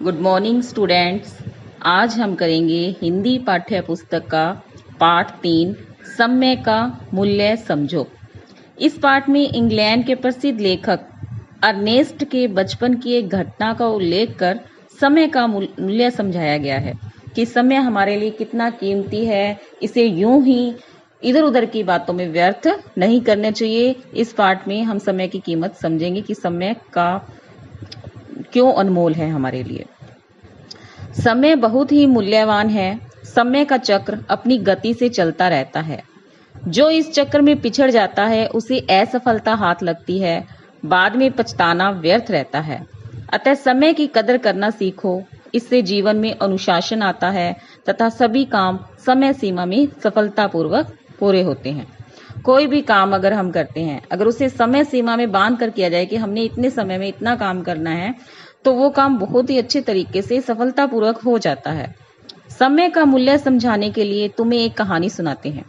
Good morning students. आज हम करेंगे हिंदी पाठ्य पुस्तक का पाठ 3 समय का मूल्य समझो। इस पाठ में इंग्लैंड के प्रसिद्ध लेखक अर्नेस्ट के बचपन की एक घटना का उल्लेख कर समय का मूल्य समझाया गया है कि समय हमारे लिए कितना कीमती है। इसे यूं ही इधर उधर की बातों में व्यर्थ नहीं करना चाहिए। इस पाठ में हम समय की कीमत समझेंगे कि समय का क्यों अनमोल है हमारे लिए। समय बहुत ही मूल्यवान है। समय का चक्र अपनी गति से चलता रहता है। जो इस चक्र में पिछड़ जाता है उसे असफलता हाथ लगती है, बाद में पछताना व्यर्थ रहता है। अतः समय की कदर करना सीखो। इससे जीवन में अनुशासन आता है तथा सभी काम समय सीमा में सफलतापूर्वक पूरे होते हैं। कोई भी काम अगर हम करते हैं, अगर उसे समय सीमा में बांध कर किया जाए कि हमने इतने समय में इतना काम करना है, तो वो काम बहुत ही अच्छे तरीके से सफलतापूर्वक हो जाता है। समय का मूल्य समझाने के लिए तुम्हें एक कहानी सुनाते हैं।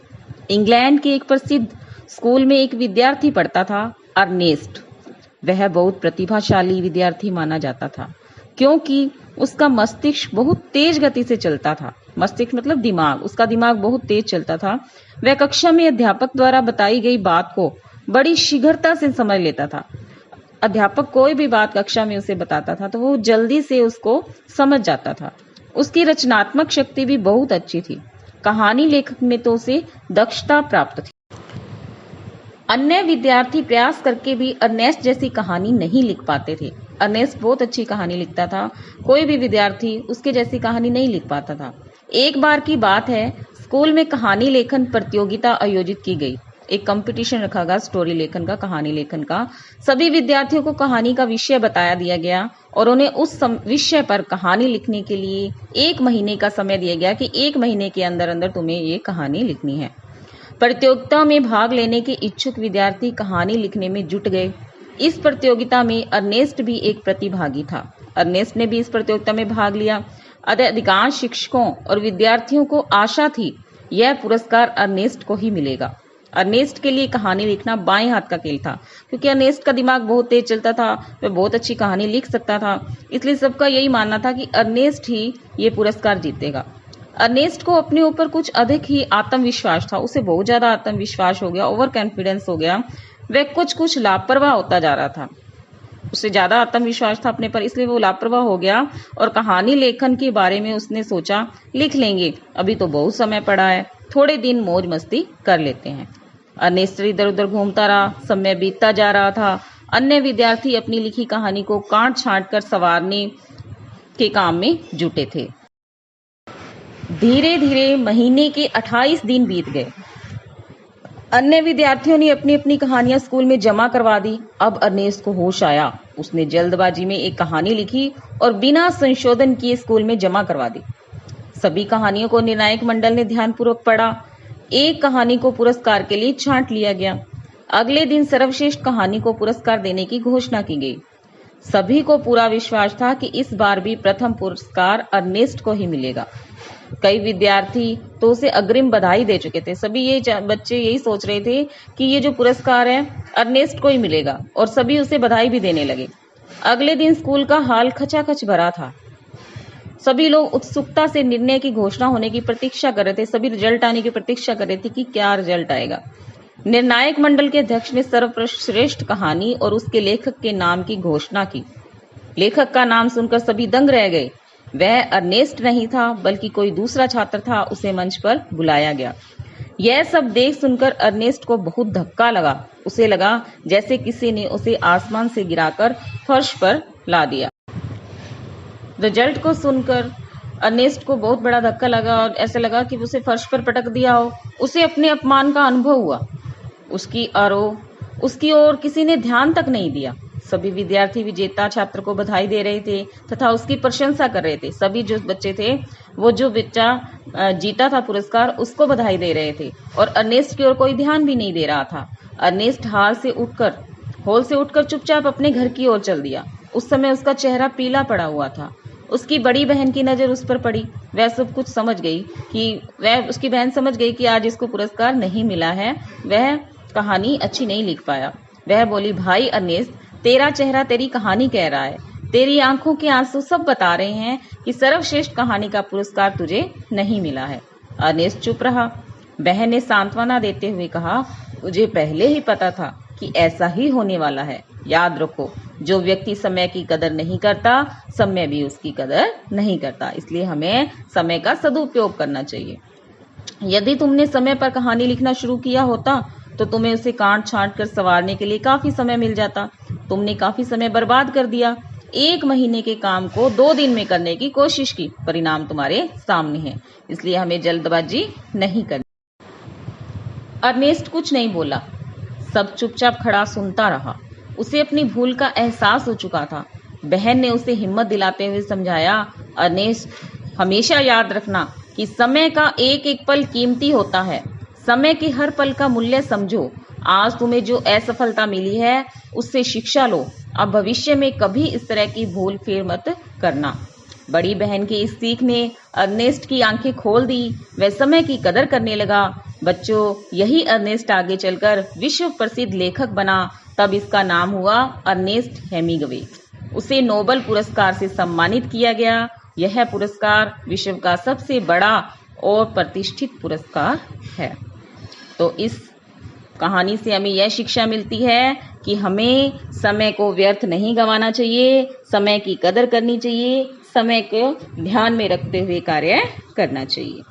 इंग्लैंड के एक प्रसिद्ध स्कूल में एक विद्यार्थी पढ़ता था, अर्नेस्ट। वह बहुत प्रतिभाशाली विद्यार्थी माना जाता था क्योंकि उसका मस्तिष्क बहुत तेज गति से चलता था। मस्तिष्क मतलब दिमाग, उसका दिमाग बहुत तेज चलता था। वह कक्षा में अध्यापक द्वारा बताई गई बात को बड़ी शीघ्रता से समझ लेता था। अध्यापक कोई भी बात कक्षा में उसे बताता था तो वो जल्दी से उसको समझ जाता था। उसकी रचनात्मक शक्ति भी बहुत अच्छी थी। कहानी लेखक में तो उसे दक्षता प्राप्त थी। अन्य विद्यार्थी प्रयास करके भी अर्नेस्ट जैसी कहानी नहीं लिख पाते थे। अर्नेस्ट बहुत अच्छी कहानी लिखता था, कोई भी विद्यार्थी उसके जैसी कहानी नहीं लिख पाता था। एक बार की बात है, स्कूल में कहानी लेखन प्रतियोगिता आयोजित की गई। एक कंपटीशन रखा गया स्टोरी लेखन का, कहानी लेखन का। सभी विद्यार्थियों को कहानी का विषय बताया दिया गया और उन्हें उस विषय पर कहानी लिखने के लिए 1 महीने का समय दिया गया कि 1 महीने के अंदर अंदर तुम्हें ये कहानी लिखनी है। प्रतियोगिता में भाग लेने के इच्छुक विद्यार्थी कहानी लिखने में जुट गए। इस प्रतियोगिता में अर्नेस्ट भी एक प्रतिभागी था। अर्नेस्ट ने भी इस प्रतियोगिता में भाग लिया। अधिकांश शिक्षकों और विद्यार्थियों को आशा थी यह पुरस्कार अर्नेस्ट को ही मिलेगा। अर्नेस्ट के लिए कहानी लिखना बाएं हाथ का खेल था क्योंकि अर्नेस्ट का दिमाग बहुत तेज चलता था, वह बहुत अच्छी कहानी लिख सकता था। इसलिए सबका यही मानना था कि अर्नेस्ट ही ये पुरस्कार जीतेगा। अर्नेस्ट को अपने ऊपर कुछ अधिक ही आत्मविश्वास था। उसे बहुत ज्यादा आत्मविश्वास हो गया, ओवर कॉन्फिडेंस हो गया। वह कुछ लापरवाह होता जा रहा था। उसे ज्यादा आत्मविश्वास था अपने पर, इसलिए वो लापरवाह हो गया और कहानी लेखन के बारे में उसने सोचा लिख लेंगे, अभी तो बहुत समय पड़ा है, थोड़े दिन मौज मस्ती कर लेते हैं। अर्नेस्ट इधर उधर घूमता रहा, समय बीतता जा रहा था। अन्य विद्यार्थी अपनी लिखी कहानी को काट छांट कर संवारने के काम में जुटे थे। धीरे धीरे महीने के 28 दिन बीत गए। अन्य विद्यार्थियों ने अपनी अपनी कहानियां स्कूल में जमा करवा दी। अब अर्नेस्ट को होश आया। उसने जल्दबाजी में एक कहानी लिखी और बिना संशोधन किए स्कूल में जमा करवा दी। सभी कहानियों को निर्णायक मंडल ने ध्यानपूर्वक पढ़ा। एक कहानी को पुरस्कार के लिए छांट लिया गया। अगले दिन सर्वश्रेष्ठ कहानी को पुरस्कार देने की घोषणा की गई। सभी को पूरा विश्वास था कि इस बार भी प्रथम पुरस्कार अर्नेस्ट को ही मिलेगा। कई विद्यार्थी तो उसे अग्रिम बधाई दे चुके थे। सभी ये बच्चे यही सोच रहे थे कि ये जो पुरस्कार है अर्नेस्ट को ही मिलेगा और सभी उसे बधाई भी देने लगे। अगले दिन स्कूल का हाल खचाखच भरा था। सभी लोग उत्सुकता से निर्णय की घोषणा होने की प्रतीक्षा कर रहे थे। सभी रिजल्ट आने की प्रतीक्षा कर रहे थे कि क्या रिजल्ट आएगा। निर्णायक मंडल के अध्यक्ष ने सर्वश्रेष्ठ कहानी और उसके लेखक के नाम की घोषणा की। लेखक का नाम सुनकर सभी दंग रह गए। वह अर्नेस्ट नहीं था बल्कि कोई दूसरा छात्र था। उसे मंच पर बुलाया गया। यह सब देख सुनकर अर्नेस्ट को बहुत धक्का लगा। उसे लगा जैसे किसी ने उसे आसमान से गिराकर फर्श पर ला दिया। रिजल्ट को सुनकर अर्नेस्ट को बहुत बड़ा धक्का लगा और ऐसे लगा कि उसे फर्श पर पटक दिया हो। उसे अपने अपमान का अनुभव हुआ। उसकी ओर किसी ने ध्यान तक नहीं दिया। सभी विद्यार्थी विजेता छात्र को बधाई दे रहे थे तथा उसकी प्रशंसा कर रहे थे। सभी जो बच्चे थे, वो जो बच्चा जीता था पुरस्कार, उसको बधाई दे रहे थे और अर्नेस्ट की ओर कोई ध्यान भी नहीं दे रहा था। अर्नेस्ट हॉल से उठकर चुपचाप अपने घर की ओर चल दिया। उस समय उसका चेहरा पीला पड़ा हुआ था। उसकी बड़ी बहन की नजर उस पर पड़ी। उसकी बहन समझ गई कि आज इसको पुरस्कार नहीं मिला है, वह कहानी अच्छी नहीं लिख पाया। वह बोली, भाई अर्नेस्ट, तेरा चेहरा तेरी कहानी कह रहा है। तेरी आंखों के आंसू सब बता रहे हैं कि सर्वश्रेष्ठ कहानी का पुरस्कार तुझे नहीं मिला है। अर्नेस्ट चुप रहा। बहन ने सांत्वना देते हुए कहा, मुझे पहले ही पता था कि ऐसा ही होने वाला है। याद रखो, जो व्यक्ति समय की कदर नहीं करता, समय भी उसकी कदर नहीं करता। इसलिए हमें समय का सदुपयोग करना चाहिए। यदि तुमने समय पर कहानी लिखना शुरू किया होता तो तुम्हें उसे काट छांट कर संवारने के लिए काफी समय मिल जाता। तुमने काफी समय बर्बाद कर दिया। 1 महीने के काम को 2 दिन में करने की कोशिश की। परिणाम तुम्हारे सामने है, इसलिए हमें जल्दबाजी नहीं करनी। अर्नेस्ट कुछ नहीं बोला, सब चुपचाप खड़ा सुनता रहा। उसे अपनी भूल का एहसास हो चुका था। बहन ने उसे हिम्मत दिलाते हुए समझाया, अर्नेस्ट, हमेशा याद रखना कि समय का एक एक पल कीमती होता है। समय के हर पल का मूल्य समझो। आज तुम्हें जो असफलता मिली है उससे शिक्षा लो। अब भविष्य में कभी इस तरह की भूल फिर मत करना। बड़ी बहन की इस सीख ने अर्नेस्ट की आंखें खोल दी। वह समय की कदर करने लगा। बच्चों, यही अर्नेस्ट आगे चलकर विश्व प्रसिद्ध लेखक बना। तब इसका नाम हुआ अर्नेस्ट हेमिंग्वे। उसे नोबेल पुरस्कार से सम्मानित किया गया। यह पुरस्कार विश्व का सबसे बड़ा और प्रतिष्ठित पुरस्कार है। तो इस कहानी से हमें यह शिक्षा मिलती है कि हमें समय को व्यर्थ नहीं गंवाना चाहिए, समय की कदर करनी चाहिए, समय को ध्यान में रखते हुए कार्य करना चाहिए।